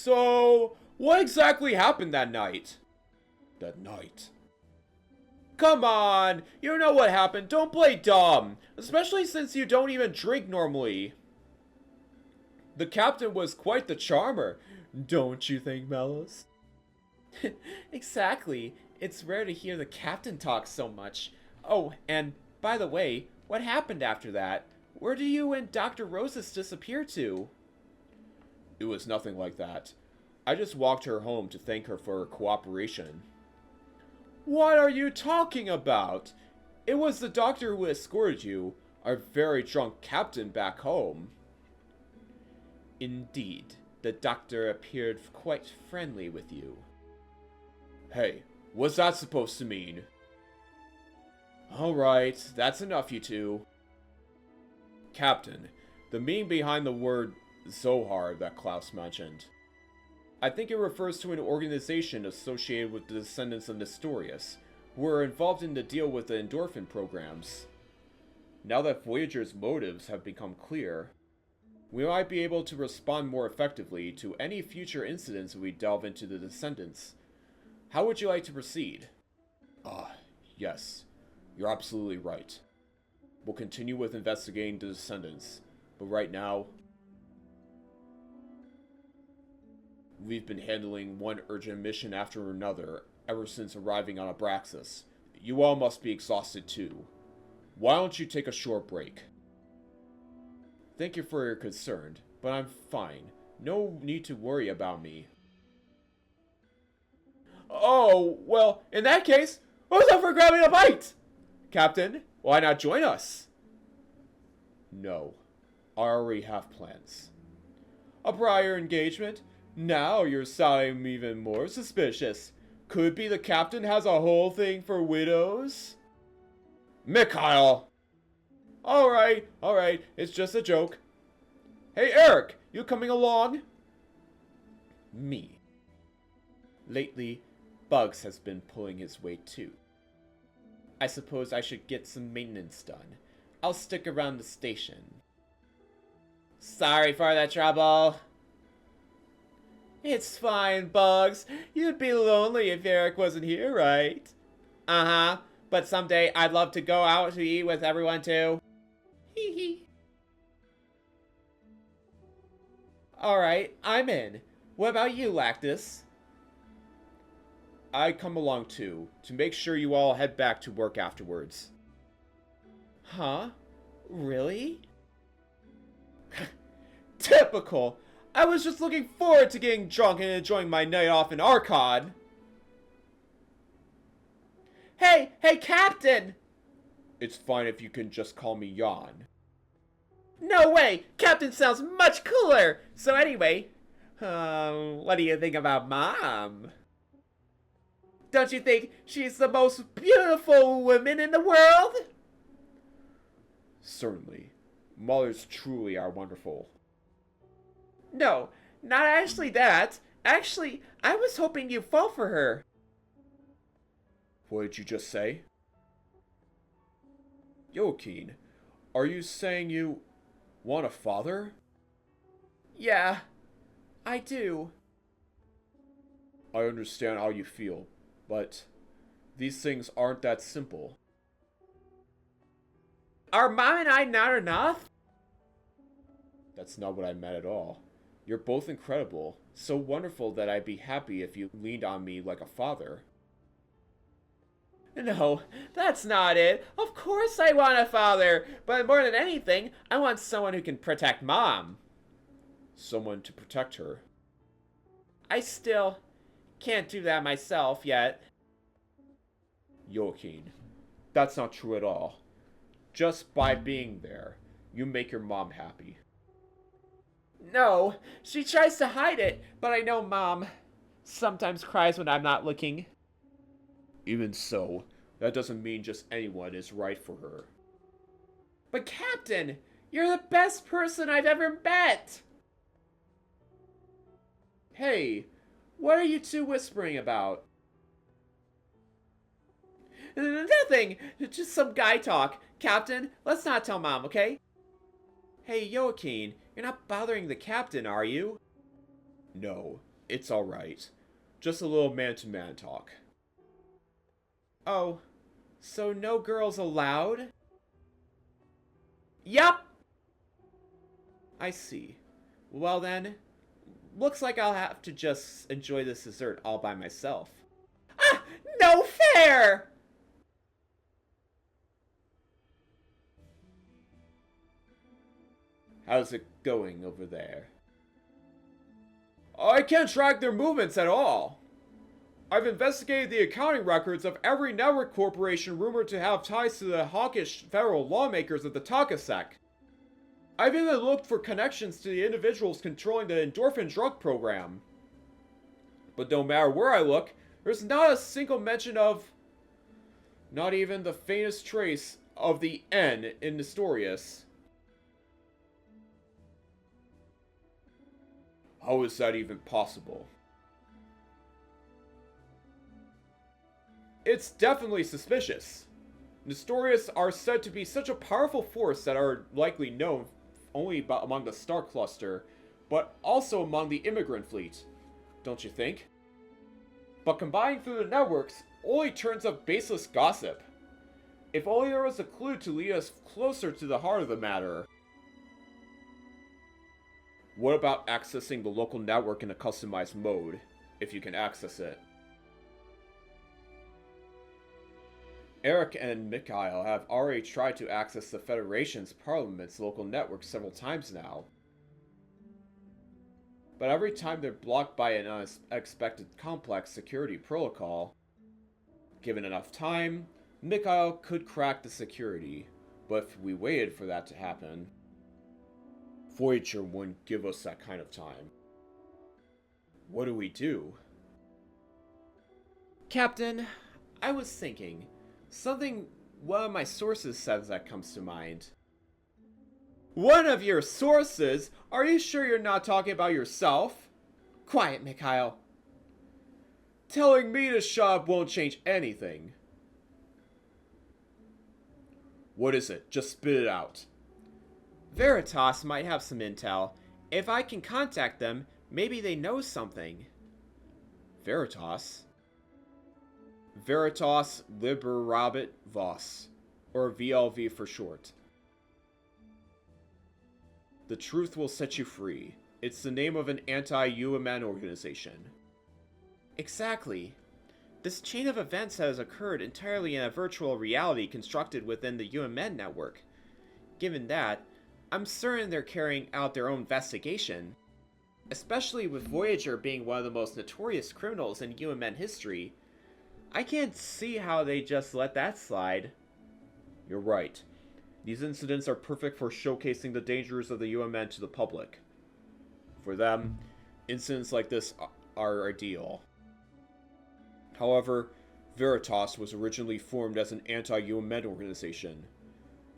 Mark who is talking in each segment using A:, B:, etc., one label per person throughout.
A: So, what exactly happened that night? That night? Come on! You know what happened. Don't play dumb. Especially since you don't even drink normally. The captain was quite the charmer. Don't you think, Melos? Exactly. It's rare to hear the captain talk so much. Oh, and by the way, what happened after that? Where do you and Dr. Rosas disappear to? It was nothing like that. I just walked her home to thank her for her cooperation. What are you talking about? It was the doctor who escorted you, our very drunk captain back home. Indeed, the doctor appeared quite friendly with you. Hey, what's that supposed to mean? Alright, that's enough, you two. Captain, the meaning behind the word Zohar that Klaus mentioned. I think it refers to an organization associated with the descendants of Nestorius, who are involved in the deal with the endorphin programs. Now that Voyager's motives have become clear, we might be able to respond more effectively to any future incidents we delve into the descendants. How would you like to proceed? Yes. You're absolutely right. We'll continue with investigating the descendants, but right now, we've been handling one urgent mission after another ever since arriving on Abraxas. You all must be exhausted too. Why don't you take a short break? Thank you for your concern, but I'm fine. No need to worry about me. Oh, well, in that case, who's up for grabbing a bite? Captain, why not join us? No, I already have plans. A prior engagement? Now you're sounding even more suspicious. Could be the captain has a whole thing for widows? Mikhail! Alright, it's just a joke. Hey Eric, you coming along? Me. Lately, Bugs has been pulling his weight too. I suppose I should get some maintenance done. I'll stick around the station. Sorry for the trouble. It's fine, Bugs. You'd be lonely if Eric wasn't here, right? Uh-huh. But someday I'd love to go out to eat with everyone too. Hee hee. Alright, I'm in. What about you, Lactus? I come along too, to make sure you all head back to work afterwards. Huh? Really? Typical! I was just looking forward to getting drunk and enjoying my night off in Archon. Hey, Captain! It's fine if you can just call me Jan. No way! Captain sounds much cooler! So anyway, what do you think about Mom? Don't you think she's the most beautiful woman in the world? Certainly. Mothers truly are wonderful. No, not actually that. Actually, I was hoping you'd fall for her. What did you just say? Joaquin, are you saying you want a father? Yeah, I do. I understand how you feel, but these things aren't that simple. Are Mom and I not enough? That's not what I meant at all. You're both incredible, so wonderful that I'd be happy if you leaned on me like a father. No, that's not it. Of course I want a father, but more than anything, I want someone who can protect Mom. Someone to protect her. I still can't do that myself yet. Joaquin, that's not true at all. Just by being there, you make your mom happy. No, she tries to hide it, but I know Mom sometimes cries when I'm not looking. Even so, that doesn't mean just anyone is right for her. But Captain, you're the best person I've ever met! Hey, what are you two whispering about? Nothing! Just some guy talk. Captain, let's not tell Mom, okay? Hey, Joaquin, you're not bothering the captain, are you? No, It's alright. Just a little man-to-man talk. Oh, so no girls allowed? Yup! I see. Well then, looks like I'll have to just enjoy this dessert all by myself. Ah! No fair! How's it going over there? I can't track their movements at all. I've investigated the accounting records of every network corporation rumored to have ties to the hawkish federal lawmakers of the Takasek. I've even looked for connections to the individuals controlling the endorphin drug program. But no matter where I look, there's not a single mention of... not even the faintest trace of the N in Nestorius. How is that even possible? It's definitely suspicious. Nestorius are said to be such a powerful force that are likely known only among the Star Cluster, but also among the immigrant fleet, don't you think? But combining through the networks only turns up baseless gossip. If only there was a clue to lead us closer to the heart of the matter. What about accessing the local network in a customized mode, if you can access it? Eric and Mikhail have already tried to access the Federation's Parliament's local network several times now. But every time they're blocked by an unexpected complex security protocol. Given enough time, Mikhail could crack the security, but if we waited for that to happen, Voyager wouldn't give us that kind of time. What do we do? Captain, I was thinking, something one of my sources says that comes to mind. One of your sources? Are you sure you're not talking about yourself? Quiet, Mikhail. Telling me to shut up won't change anything. What is it? Just spit it out. Veritas might have some intel. If I can contact them, maybe they know something. Veritas? Veritas Liberabit Vos, or VLV for short. The truth will set you free. It's the name of an anti-UMN organization. Exactly. This chain of events has occurred entirely in a virtual reality constructed within the UMN network. Given that, I'm certain they're carrying out their own investigation. Especially with Voyager being one of the most notorious criminals in UMN history. I can't see how they just let that slide. You're right. These incidents are perfect for showcasing the dangers of the UMN to the public. For them, incidents like this are ideal. However, Veritas was originally formed as an anti-UMN organization.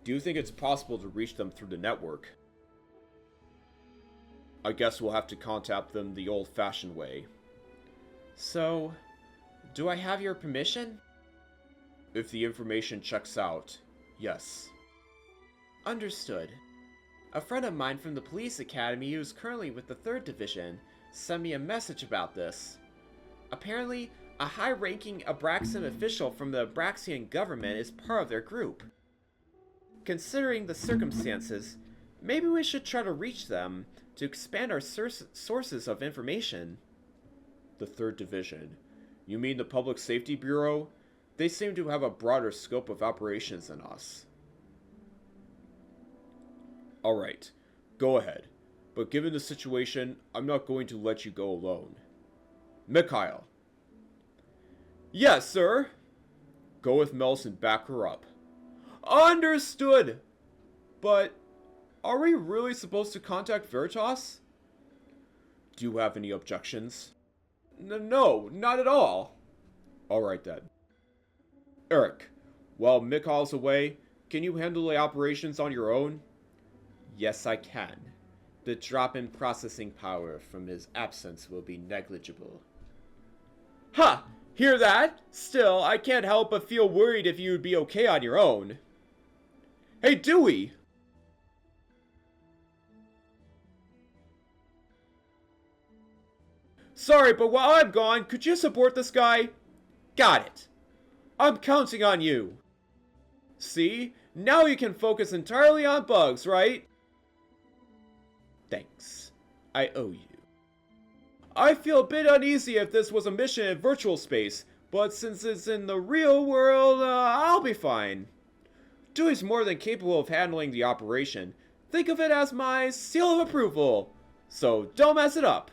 A: Do you think it's possible to reach them through the network? I guess we'll have to contact them the old-fashioned way. So, do I have your permission? If the information checks out, yes. Understood. A friend of mine from the police academy who's currently with the 3rd Division sent me a message about this. Apparently, a high-ranking Abraxan official from the Abraxian government is part of their group. Considering the circumstances, maybe we should try to reach them to expand our sources of information. The 3rd Division? You mean the Public Safety Bureau? They seem to have a broader scope of operations than us. Alright, go ahead. But given the situation, I'm not going to let you go alone. Mikhail. Yes, sir. Go with Mels and back her up. Understood! But, are we really supposed to contact Veritas? Do you have any objections? No, not at all. Alright then. Eric, while Mikhail's away, can you handle the operations on your own? Yes, I can. The drop in processing power from his absence will be negligible. Ha! Hear that? Still, I can't help but feel worried if you would be okay on your own. Hey, Dewey! Sorry, but while I'm gone, could you support this guy? Got it. I'm counting on you. See? Now you can focus entirely on bugs, right? Thanks. I owe you. I feel a bit uneasy if this was a mission in virtual space, but since it's in the real world, I'll be fine. Dewey's more than capable of handling the operation. Think of it as my seal of approval. So don't mess it up.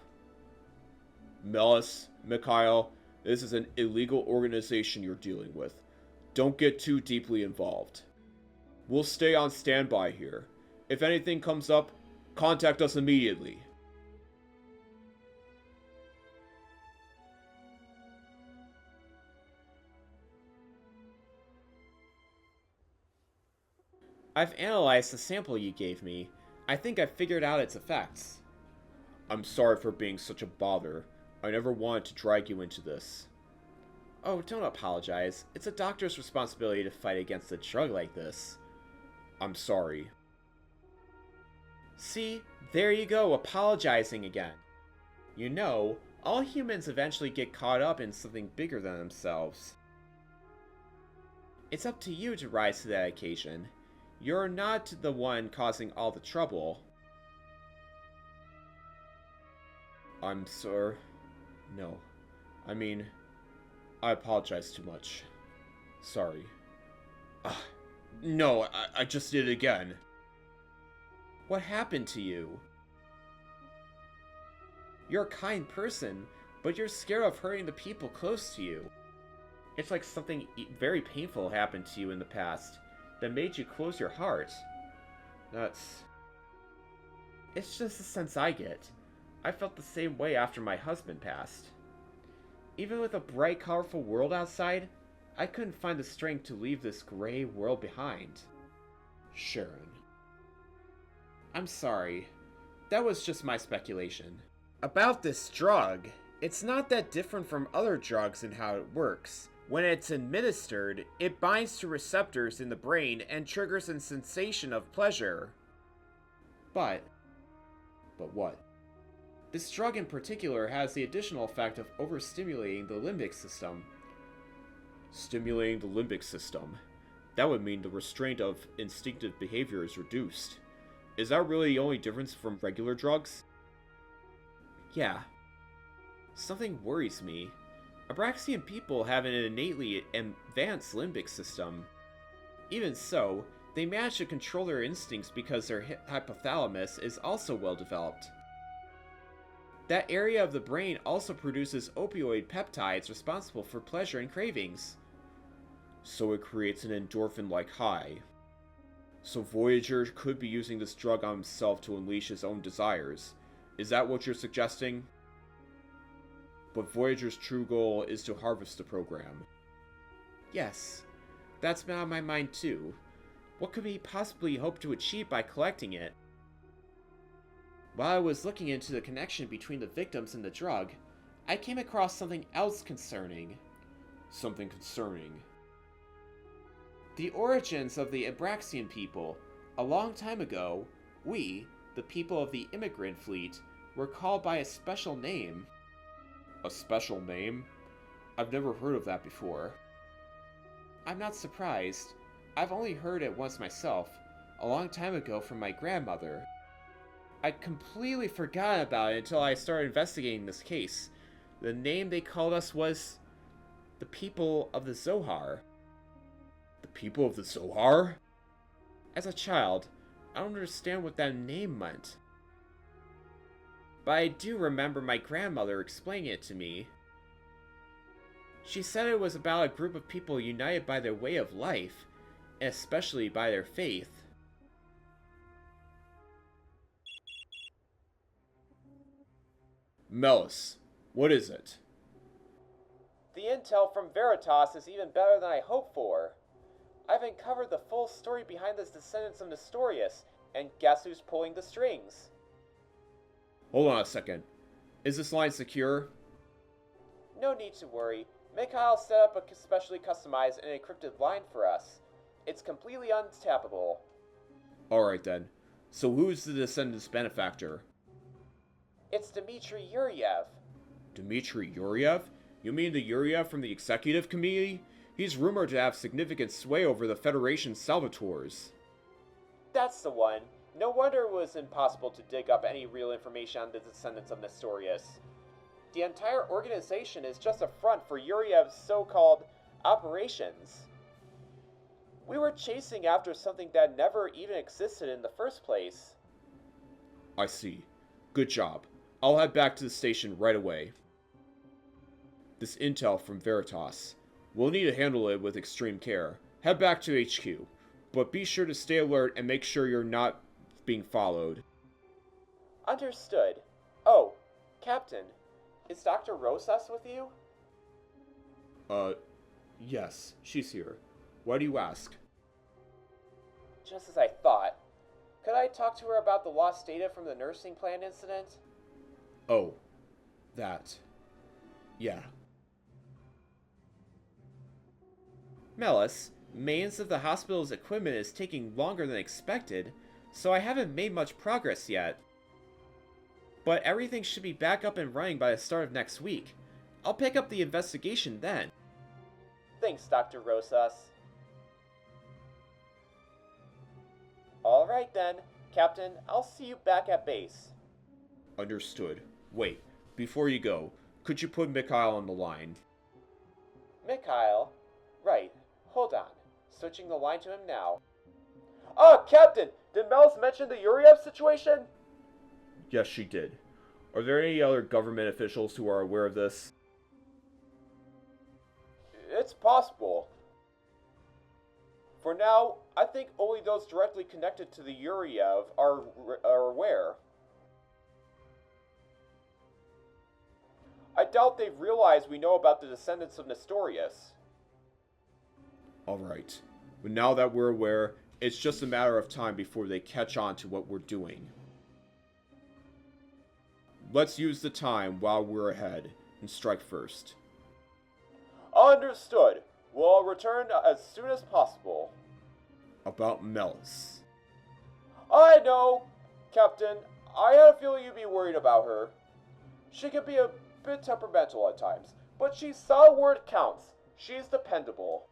A: Melis, Mikhail, this is an illegal organization you're dealing with. Don't get too deeply involved. We'll stay on standby here. If anything comes up, contact us immediately. I've analyzed the sample you gave me. I think I've figured out its effects. I'm sorry for being such a bother. I never wanted to drag you into this. Oh, don't apologize. It's a doctor's responsibility to fight against a drug like this. I'm sorry. See, there you go, apologizing again. You know, all humans eventually get caught up in something bigger than themselves. It's up to you to rise to that occasion. You're not the one causing all the trouble. I'm sorry. No. I mean, I apologize too much. Sorry. No, I just did it again. What happened to you? You're a kind person, but you're scared of hurting the people close to you. It's like something very painful happened to you in the past that made you close your heart. It's just the sense I get. I felt the same way after my husband passed. Even with a bright, colorful world outside, I couldn't find the strength to leave this gray world behind. Sharon. I'm sorry. That was just my speculation. About this drug, it's not that different from other drugs in how it works. When it's administered, it binds to receptors in the brain and triggers a sensation of pleasure. But what? This drug in particular has the additional effect of overstimulating the limbic system. Stimulating the limbic system? That would mean the restraint of instinctive behavior is reduced. Is that really the only difference from regular drugs? Yeah. Something worries me. Abraxian people have an innately advanced limbic system. Even so, they manage to control their instincts because their hypothalamus is also well developed. That area of the brain also produces opioid peptides responsible for pleasure and cravings. So it creates an endorphin-like high. So Voyager could be using this drug on himself to unleash his own desires. Is that what you're suggesting? But Voyager's true goal is to harvest the program. Yes, that's been on my mind too. What could he possibly hope to achieve by collecting it? While I was looking into the connection between the victims and the drug, I came across something else concerning. Something concerning. The origins of the Abraxian people. A long time ago, we, the people of the immigrant fleet, were called by a special name. A special name? I've never heard of that before. I'm not surprised. I've only heard it once myself, a long time ago from my grandmother. I'd completely forgotten about it until I started investigating this case. The name they called us was the people of the Zohar. The people of the Zohar? As a child, I don't understand what that name meant. But I do remember my grandmother explaining it to me. She said it was about a group of people united by their way of life, and especially by their faith. Melis, what is it? The intel from Veritas is even better than I hoped for. I've uncovered the full story behind the descendants of Nestorius, and guess who's pulling the strings? Hold on a second. Is this line secure? No need to worry. Mikhail set up a specially customized and encrypted line for us. It's completely untappable. Alright then. So who's the descendant's benefactor? It's Dmitry Yuryev. Dmitry Yuriev? You mean the Yuriev from the executive committee? He's rumored to have significant sway over the Federation's Salvatores.
B: That's the one. No wonder it was impossible to dig up any real information on the descendants of Nestorius. The entire organization is just a front for Yuriev's so-called operations. We were chasing after something that never even existed in the first place.
A: I see. Good job. I'll head back to the station right away. This intel from Veritas. We'll need to handle it with extreme care. Head back to HQ, but be sure to stay alert and make sure you're not being followed.
B: Understood. Oh, Captain, is Dr. Rosas with you?
A: Yes, she's here. Why do you ask?
B: Just as I thought. Could I talk to her about the lost data from the nursing plan incident?
A: Oh, that. Yeah.
C: Melis, maintenance of the hospital's equipment is taking longer than expected, so I haven't made much progress yet. But everything should be back up and running by the start of next week. I'll pick up the investigation then.
B: Thanks, Dr. Rosas. Alright then, Captain, I'll see you back at base.
A: Understood. Wait, before you go, could you put Mikhail on the line?
B: Mikhail? Right, hold on. Switching the line to him now. Captain! Did Melis mention the Yuriev situation?
A: Yes, she did. Are there any other government officials who are aware of this?
B: It's possible. For now, I think only those directly connected to the Yuriev are aware. I doubt they've realized we know about the descendants of Nestorius.
A: Alright. But now that we're aware, it's just a matter of time before they catch on to what we're doing. Let's use the time while we're ahead and strike first.
B: Understood. We'll return as soon as possible.
A: About Melis.
B: I know, Captain. I had a feeling you'd be worried about her. She can be a bit temperamental at times, but she's solid where it counts. She's dependable.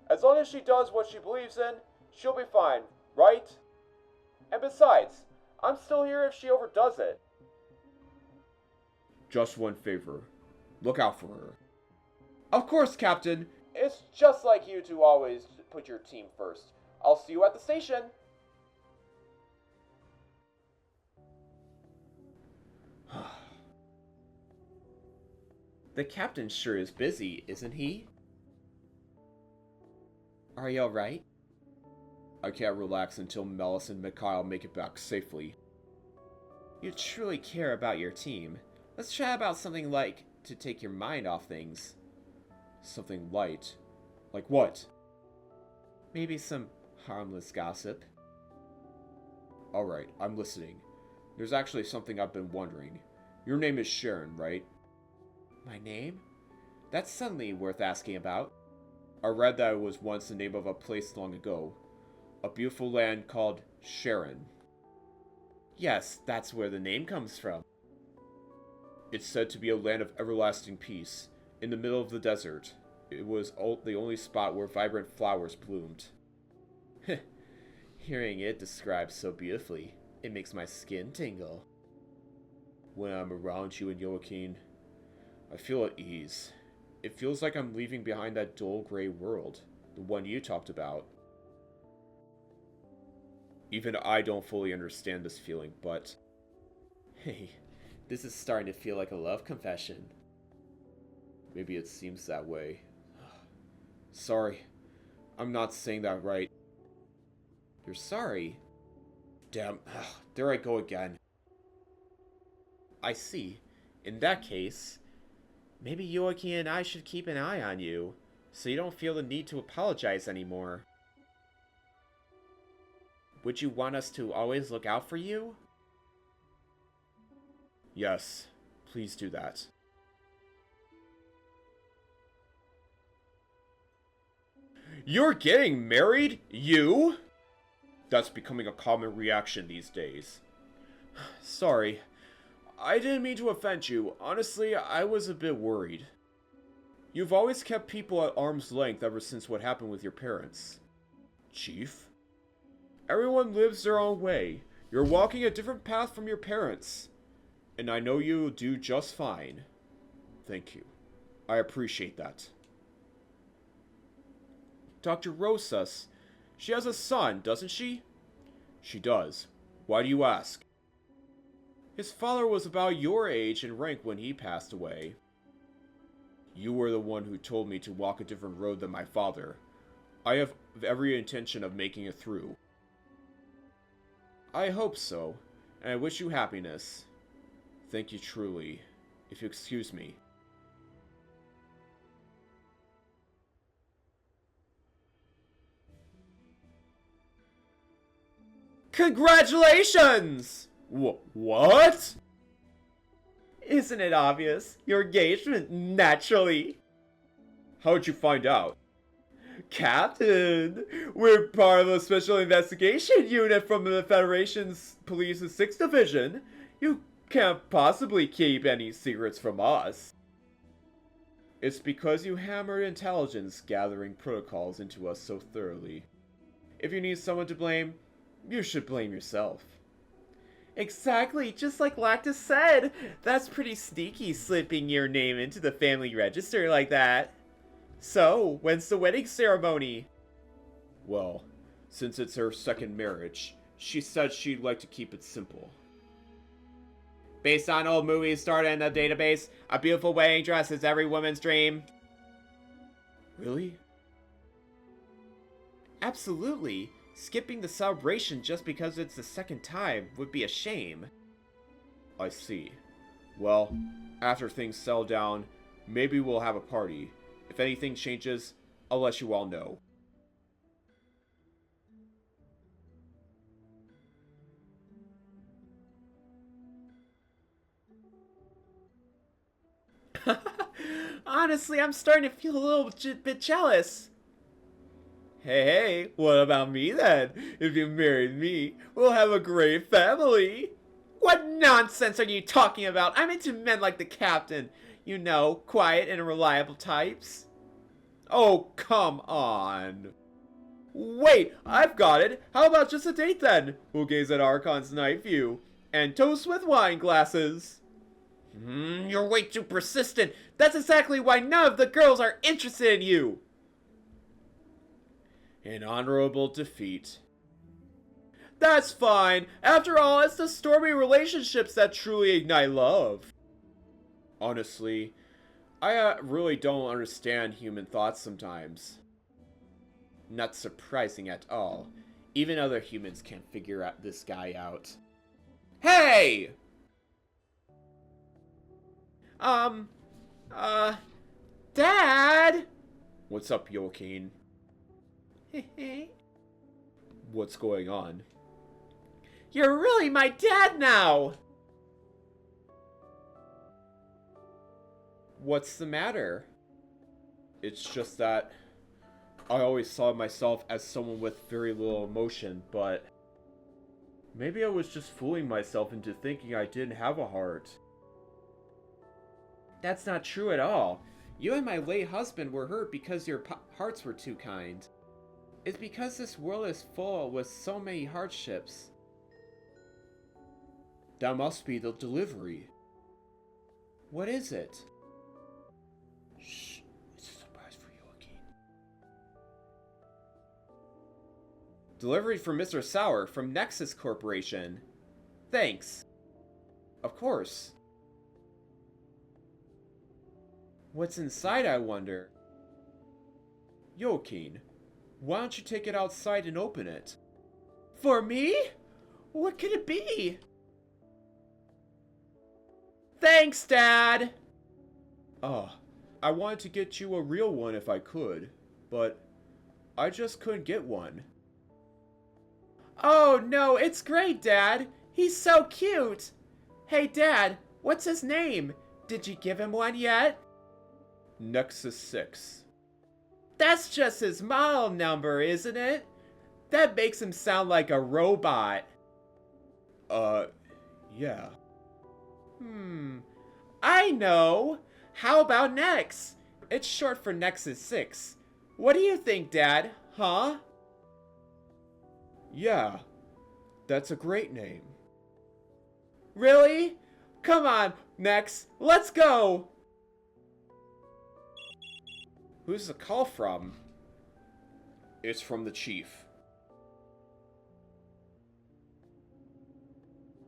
B: As long as she does what she believes in, she'll be fine, right? And besides, I'm still here if she overdoes it.
A: Just one favor. Look out for her.
C: Of course, Captain!
B: It's just like you to always put your team first. I'll see you at the station.
C: The captain sure is busy, isn't he? Are you alright?
A: I can't relax until Melis and Mikhail make it back safely.
C: You truly care about your team. Let's chat about something like to take your mind off things.
A: Something light. Like what?
C: Maybe some harmless gossip.
A: Alright, I'm listening. There's actually something I've been wondering. Your name is Sharon, right?
C: My name? That's suddenly worth asking about.
A: I read that it was once the name of a place long ago. A beautiful land called Sharon.
C: Yes, that's where the name comes from.
A: It's said to be a land of everlasting peace, in the middle of the desert. It was the only spot where vibrant flowers bloomed.
C: Hearing it described so beautifully, it makes my skin tingle.
A: When I'm around you and Joaquin, I feel at ease. It feels like I'm leaving behind that dull gray world, the one you talked about. Even I don't fully understand this feeling, but...
C: Hey, this is starting to feel like a love confession.
A: Maybe it seems that way. Sorry, I'm not saying that right.
C: You're sorry?
A: Damn, there I go again.
C: I see. In that case, maybe Joaquin and I should keep an eye on you, so you don't feel the need to apologize anymore. Would you want us to always look out for you?
A: Yes, please do that. You're getting married? You? That's becoming a common reaction these days.
C: Sorry.
A: I didn't mean to offend you. Honestly, I was a bit worried. You've always kept people at arm's length ever since what happened with your parents. Chief? Everyone lives their own way. You're walking a different path from your parents. And I know you'll do just fine. Thank you. I appreciate that. Dr. Rosas, she has a son, doesn't she? She does. Why do you ask? His father was about your age and rank when he passed away. You were the one who told me to walk a different road than my father. I have every intention of making it through. I hope so, and I wish you happiness. Thank you truly, if you excuse me. Congratulations! What?
C: Isn't it obvious? Your engagement, naturally.
A: How'd you find out?
C: Captain, we're part of a special investigation unit from the Federation's Police's 6th Division. You can't possibly keep any secrets from us.
A: It's because you hammered intelligence gathering protocols into us so thoroughly. If you need someone to blame, you should blame yourself.
C: Exactly, just like Lactus said. That's pretty sneaky, slipping your name into the family register like that. So, when's the wedding ceremony?
A: Well, since it's her second marriage, she said she'd like to keep it simple.
C: Based on old movies stored in the database, a beautiful wedding dress is every woman's dream.
A: Really?
C: Absolutely. Skipping the celebration just because it's the second time would be a shame.
A: I see. Well, after things settle down, maybe we'll have a party. If anything changes, I'll let you all know.
C: Honestly, I'm starting to feel a little bit jealous. Hey, what about me then? If you married me, we'll have a great family. What nonsense are you talking about? I'm into men like the captain. You know, quiet and reliable types.
A: Oh, come on.
C: Wait, I've got it. How about just a date then? We'll gaze at Archon's night view and toast with wine glasses. You're way too persistent. That's exactly why none of the girls are interested in you.
A: An honorable defeat.
C: That's fine. After all, it's the stormy relationships that truly ignite love.
A: Honestly, I really don't understand human thoughts sometimes.
C: Not surprising at all. Even other humans can't figure out this guy out. Hey! Dad?
A: What's up, Joaquin? What's going on?
C: You're really my dad now!
A: What's the matter? It's just that I always saw myself as someone with very little emotion, but maybe I was just fooling myself into thinking I didn't have a heart.
C: That's not true at all. You and my late husband were hurt because your hearts were too kind. It's because this world is full with so many hardships.
A: That must be the delivery.
C: What is it?
A: Shh, it's a surprise for Joaquin.
C: Delivery from Mr. Sauer from Nexus Corporation. Thanks. Of course. What's inside, I wonder?
A: Joaquin, why don't you take it outside and open it?
C: For me? What could it be? Thanks, Dad!
A: I wanted to get you a real one if I could, but I just couldn't get one.
C: Oh no, it's great, Dad! He's so cute! Hey, Dad, what's his name? Did you give him one yet?
A: Nexus 6.
C: That's just his model number, isn't it? That makes him sound like a robot.
A: Yeah.
C: I know! How about Nex? It's short for Nexus 6. What do you think, Dad? Huh?
A: Yeah, that's a great name.
C: Really? Come on, Nex, let's go! Who's the call from?
A: It's from the chief.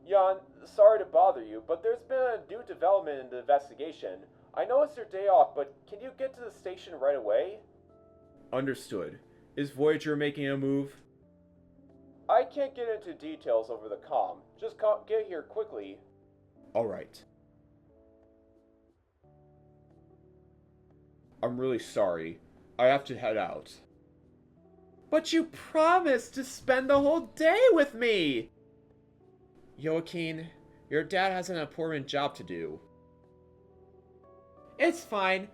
B: Jan, sorry to bother you, but there's been a new development in the investigation. I know it's your day off, but can you get to the station right away?
A: Understood. Is Voyager making a move?
B: I can't get into details over the comm. Just get here quickly.
A: Alright. I'm really sorry. I have to head out.
C: But you promised to spend the whole day with me! Joaquin, your dad has an important job to do. It's fine.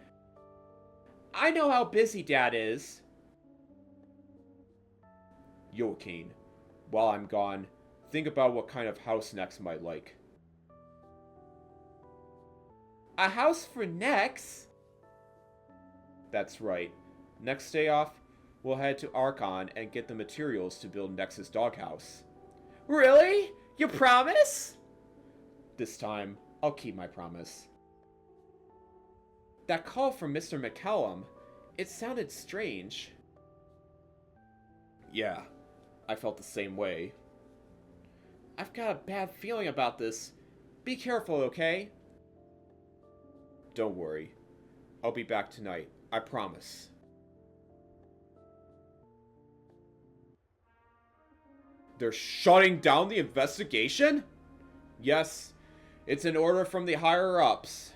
C: I know how busy Dad is.
A: Joaquin, while I'm gone, think about what kind of house Nex might like.
C: A house for Nex?
A: That's right. Next day off, we'll head to Archon and get the materials to build Nex's doghouse.
C: Really? You promise?
A: This time, I'll keep my promise.
C: That call from Mr. McCallum, it sounded strange.
A: Yeah, I felt the same way.
C: I've got a bad feeling about this. Be careful, okay?
A: Don't worry. I'll be back tonight, I promise. They're shutting down the investigation? Yes, it's an order from the higher-ups.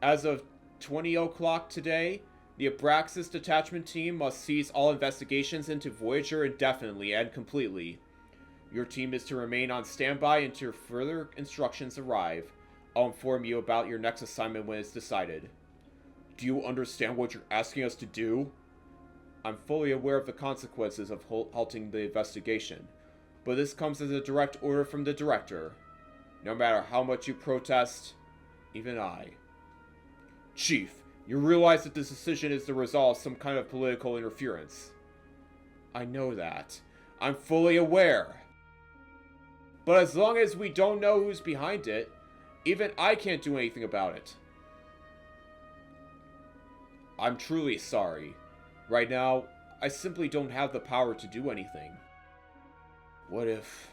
A: As of 20 o'clock today, the Abraxas detachment team must cease all investigations into Voyager indefinitely and completely. Your team is to remain on standby until further instructions arrive. I'll inform you about your next assignment when it's decided. Do you understand what you're asking us to do? I'm fully aware of the consequences of halting the investigation, but this comes as a direct order from the director. No matter how much you protest, even I. Chief, you realize that this decision is the result of some kind of political interference. I know that. I'm fully aware. But as long as we don't know who's behind it, even I can't do anything about it. I'm truly sorry. Right now, I simply don't have the power to do anything. What if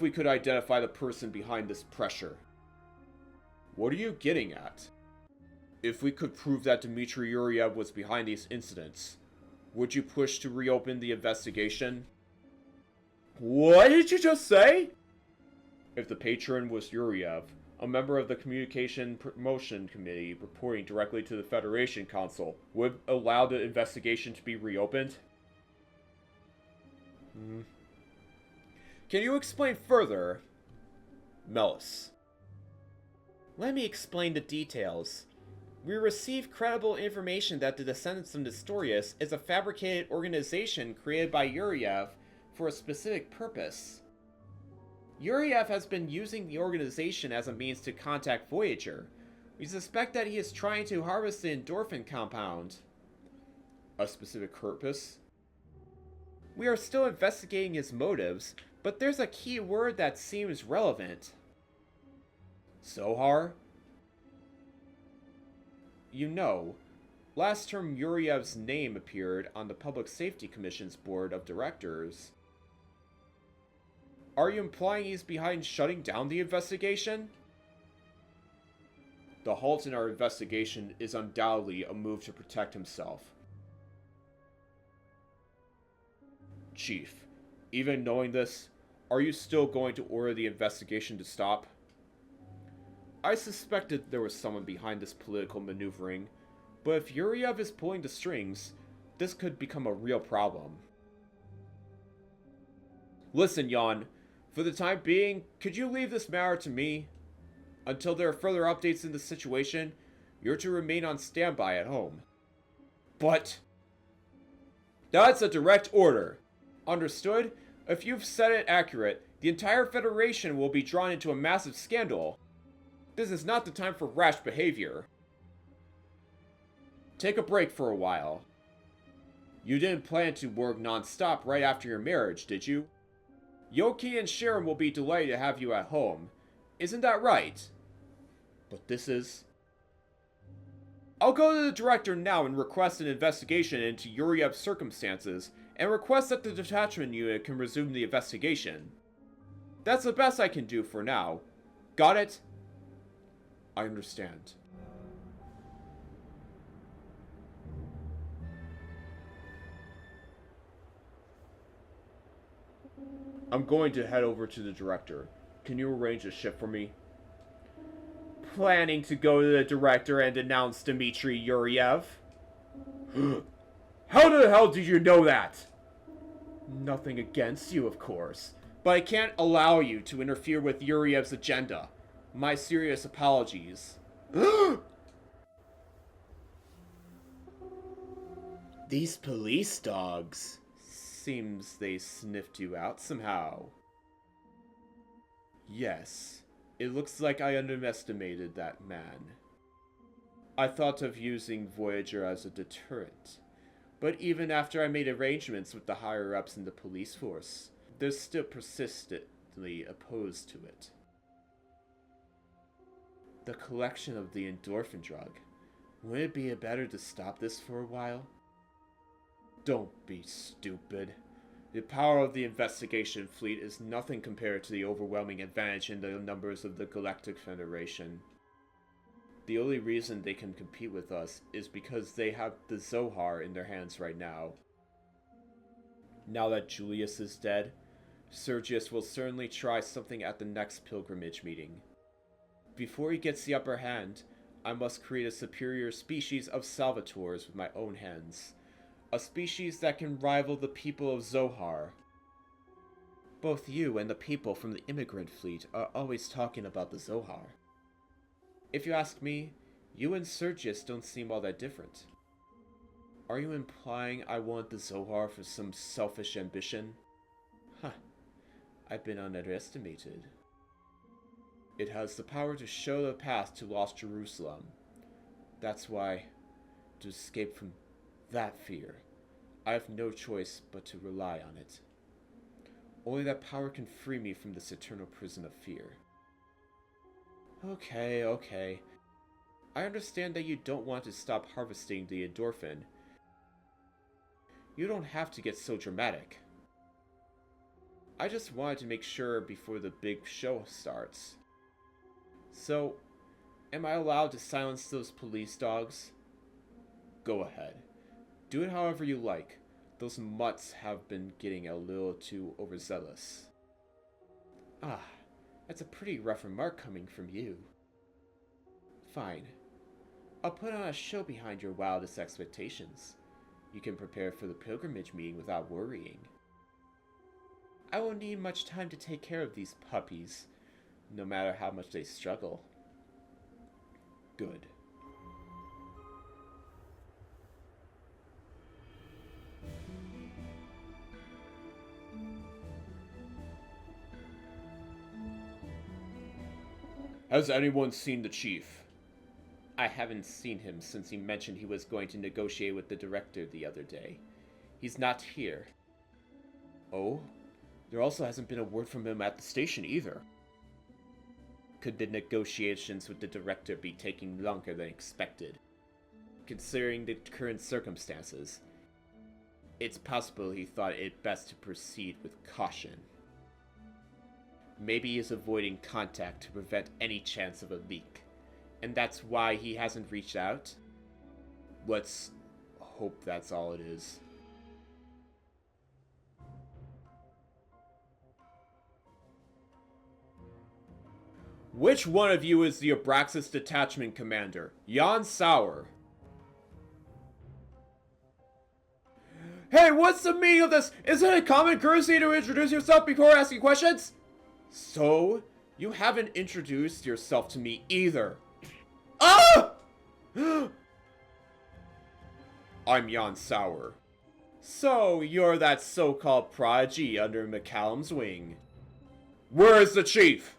A: we could identify the person behind this pressure? What are you getting at? If we could prove that Dmitry Yuriev was behind these incidents, would you push to reopen the investigation? What did you just say? If the patron was Yuriev, a member of the Communication Promotion Committee reporting directly to the Federation Council, would allow the investigation to be reopened? Can you explain further? Melis.
C: Let me explain the details. We received credible information that the Descendants of Nestorius is a fabricated organization created by Yuriev for a specific purpose. Yuriev has been using the organization as a means to contact Voyager. We suspect that he is trying to harvest the endorphin compound.
A: A specific purpose?
C: We are still investigating his motives, but there's a key word that seems relevant.
A: Zohar?
C: You know, last term Yuriev's name appeared on the Public Safety Commission's board of directors.
A: Are you implying he's behind shutting down the investigation? The halt in our investigation is undoubtedly a move to protect himself. Chief, even knowing this, are you still going to order the investigation to stop? I suspected there was someone behind this political maneuvering, but if Yuriev is pulling the strings, this could become a real problem. Listen, Jan, for the time being, could you leave this matter to me? Until there are further updates in the situation, you're to remain on standby at home. But that's a direct order. Understood? If you've said it accurate, The entire Federation will be drawn into a massive scandal. This is not the time for rash behavior. Take a break for a while. You didn't plan to work non-stop right after your marriage, did you? Yoki and Sharon will be delighted to have you at home. Isn't that right? But this is... I'll go to the director now and request an investigation into Yuriev's circumstances, and request that the detachment unit can resume the investigation. That's the best I can do for now. Got it? I understand. I'm going to head over to the director. Can you arrange a shift for me? Planning to go to the director and denounce Dmitry Yuriev? How the hell did you know that? Nothing against you, of course. But I can't allow you to interfere with Yuriev's agenda. My serious apologies. These police dogs. Seems they sniffed you out somehow. Yes, it looks like I underestimated that man. I thought of using Voyager as a deterrent, but even after I made arrangements with the higher-ups in the police force, they're still persistently opposed to it. The collection of the endorphin drug. Wouldn't it be better to stop this for a while? Don't be stupid. The power of the investigation fleet is nothing compared to the overwhelming advantage in the numbers of the Galactic Federation. The only reason they can compete with us is because they have the Zohar in their hands right now. Now that Julius is dead, Sergius will certainly try something at the next pilgrimage meeting. Before he gets the upper hand, I must create a superior species of Salvators with my own hands. A species that can rival the people of Zohar. Both you and the people from the immigrant fleet are always talking about the Zohar. If you ask me, you and Sergius don't seem all that different. Are you implying I want the Zohar for some selfish ambition? Huh. I've been underestimated. It has the power to show the path to Lost Jerusalem. That's why, to escape from that fear, I have no choice but to rely on it. Only that power can free me from this eternal prison of fear. Okay. I understand that you don't want to stop harvesting the endorphin. You don't have to get so dramatic. I just wanted to make sure before the big show starts. So, am I allowed to silence those police dogs? Go ahead. Do it however you like. Those mutts have been getting a little too overzealous. Ah, that's a pretty rough remark coming from you. Fine. I'll put on a show behind your wildest expectations. You can prepare for the pilgrimage meeting without worrying. I won't need much time to take care of these puppies, no matter how much they struggle. Good. Has anyone seen the chief? I haven't seen him since he mentioned he was going to negotiate with the director the other day. He's not here. Oh? There also hasn't been a word from him at the station either. Could the negotiations with the director be taking longer than expected? Considering the current circumstances, it's possible he thought it best to proceed with caution. Maybe he's avoiding contact to prevent any chance of a leak, and that's why he hasn't reached out? Let's hope that's all it is. Which one of you is the Abraxas Detachment Commander? Jan Sauer. Hey, what's the meaning of this? Isn't it common courtesy to introduce yourself before asking questions? So, you haven't introduced yourself to me either. Ah! I'm Jan Sauer. So, you're that so-called prodigy under McCallum's wing. Where is the chief?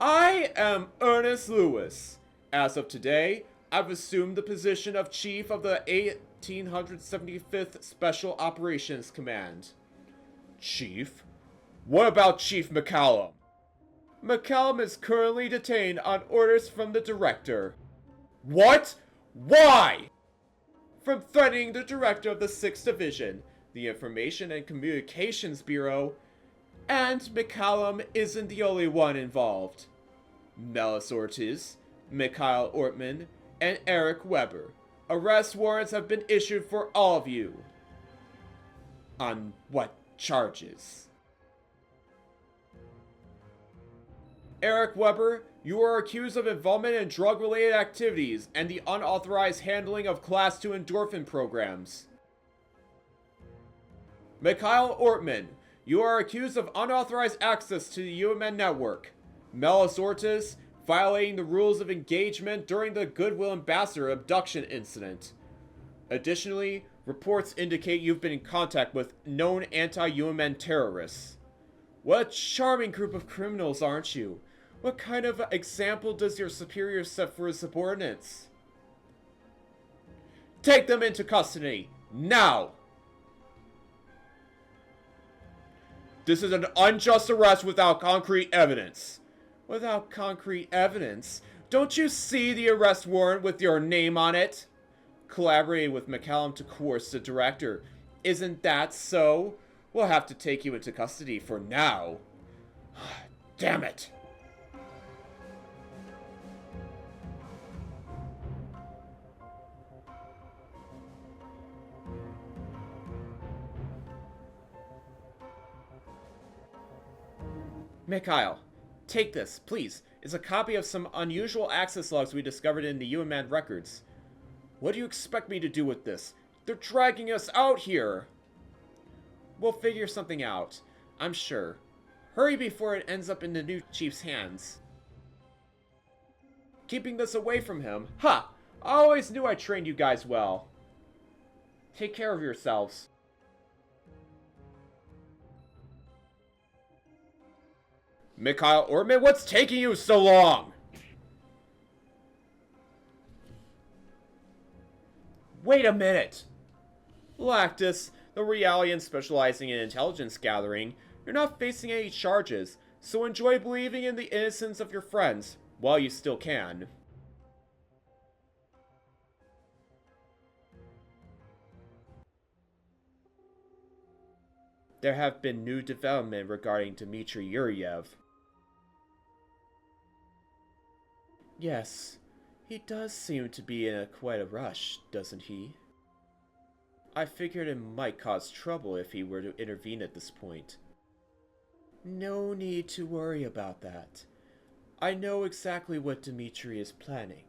A: I am Ernest Lewis. As of today, I've assumed the position of Chief of the 1875th Special Operations Command. Chief? What about Chief McCallum? McCallum is currently detained on orders from the Director. What? Why? From threatening the Director of the 6th Division, the Information and Communications Bureau, and McCallum isn't the only one involved. Melis Ortiz, Mikhail Ortman, and Eric Weber. Arrest warrants have been issued for all of you. On what charges? Eric Weber, you are accused of involvement in drug-related activities and the unauthorized handling of Class 2 endorphin programs. Mikhail Ortman, you are accused of unauthorized access to the UMN network. Melis Ortiz, violating the rules of engagement during the Goodwill Ambassador abduction incident. Additionally, reports indicate you've been in contact with known anti-UMN terrorists. What a charming group of criminals, aren't you? What kind of example does your superior set for his subordinates? Take them into custody, now! This is an unjust arrest without concrete evidence. Without concrete evidence? Don't you see the arrest warrant with your name on it? Collaborating with McCallum to coerce the Director. Isn't that so? We'll have to take you into custody for now. Damn it! Mikhail, take this, please. It's a copy of some unusual access logs we discovered in the UMN records. What do you expect me to do with this? They're dragging us out here! We'll figure something out, I'm sure. Hurry before it ends up in the new chief's hands. Keeping this away from him? Ha! I always knew I trained you guys well. Take care of yourselves. Mikhail Ortman, what's taking you so long? Wait a minute! Lactus, the Realian specializing in intelligence gathering, you're not facing any charges, so enjoy believing in the innocence of your friends, while you still can. There have been new development regarding Dmitry Yuryev. Yes, he does seem to be in quite a rush, doesn't he? I figured it might cause trouble if he were to intervene at this point. No need to worry about that. I know exactly what Dmitry is planning.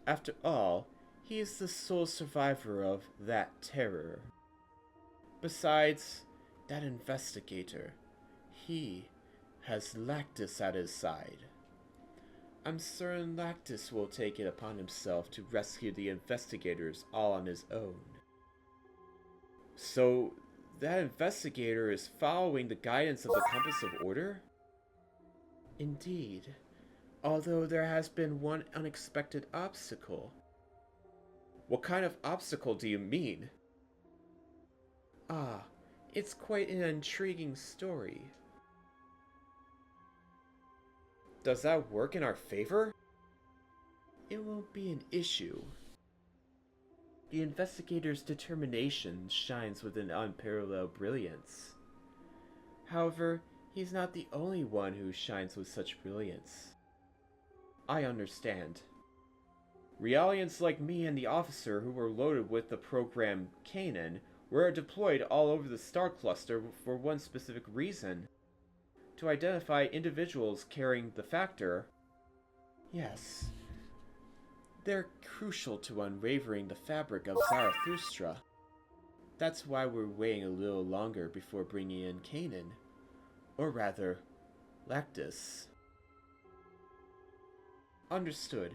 A: After all, he is the sole survivor of that terror. Besides, that investigator, he has Lactus at his side. I'm certain Lactus will take it upon himself to rescue the investigators all on his own. So, that investigator is following the guidance of the Compass of Order? Indeed, although there has been one unexpected obstacle. What kind of obstacle do you mean? Ah, it's quite an intriguing story. Does that work in our favor? It won't be an issue. The investigator's determination shines with an unparalleled brilliance. However, he's not the only one who shines with such brilliance. I understand. Realians like me and the officer who were loaded with the program Kanan were deployed all over the star cluster for one specific reason. To identify individuals carrying the factor. Yes. They're crucial to unwavering the fabric of Zarathustra. That's why we're waiting a little longer before bringing in Kanan. Or rather, Lactus. Understood.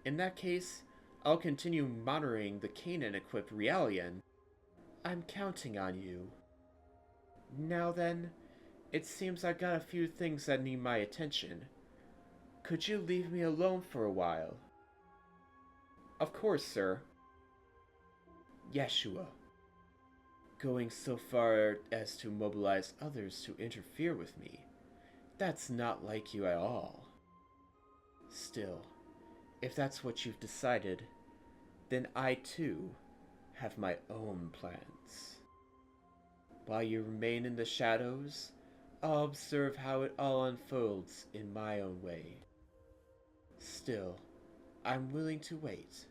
A: In that case, I'll continue monitoring the Kanan-equipped Realian. I'm counting on you. Now then,
C: It seems I got a few things that need my attention. Could you leave me alone for a while? Of course, sir. Yeshua. Going so far as to mobilize others to interfere with me. That's not like you at all. Still, if that's what you've decided, then I too have my own plans. While you remain in the shadows, I'll observe how it all unfolds in my own way. Still, I'm willing to wait,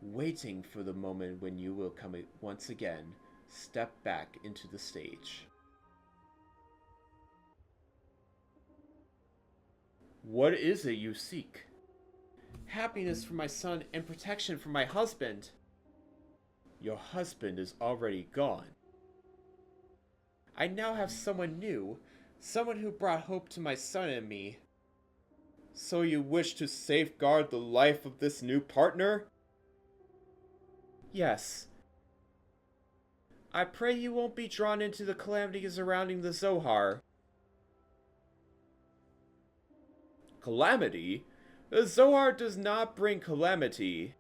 C: waiting for the moment when you will come once again, step back into the stage.
A: What is it you seek?
C: Happiness for my son and protection for my husband.
A: Your husband is already gone.
C: I now have someone new, someone who brought hope to my son and me.
A: So you wish to safeguard the life of this new partner?
C: Yes. I pray you won't be drawn into the calamity surrounding the Zohar.
A: Calamity? The Zohar does not bring calamity.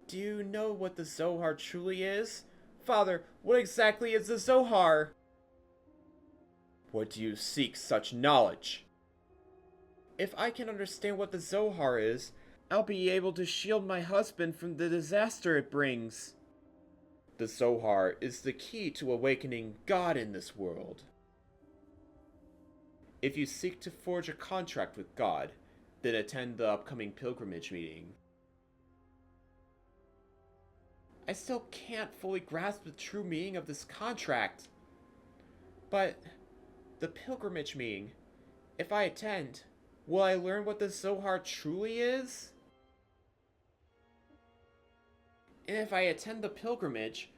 C: Do you know what the Zohar truly is? Father, what exactly is the Zohar?
A: What do you seek such knowledge?
C: If I can understand what the Zohar is, I'll be able to shield my husband from the disaster it brings.
A: The Zohar is the key to awakening God in this world. If you seek to forge a contract with God, then attend the upcoming pilgrimage meeting.
C: I still can't fully grasp the true meaning of this contract. But the pilgrimage meeting, if I attend, will I learn what the Zohar truly is? And if I attend the pilgrimage,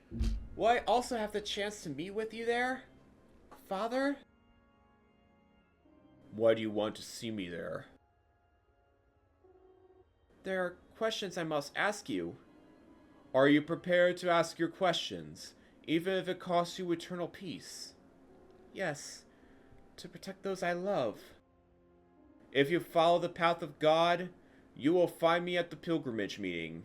C: will I also have the chance to meet with you there, Father?
A: Why do you want to see me there?
C: There are questions I must ask you.
A: Are you prepared to ask your questions, even if it costs you eternal peace?
C: Yes, to protect those I love.
A: If you follow the path of God, you will find me at the pilgrimage meeting.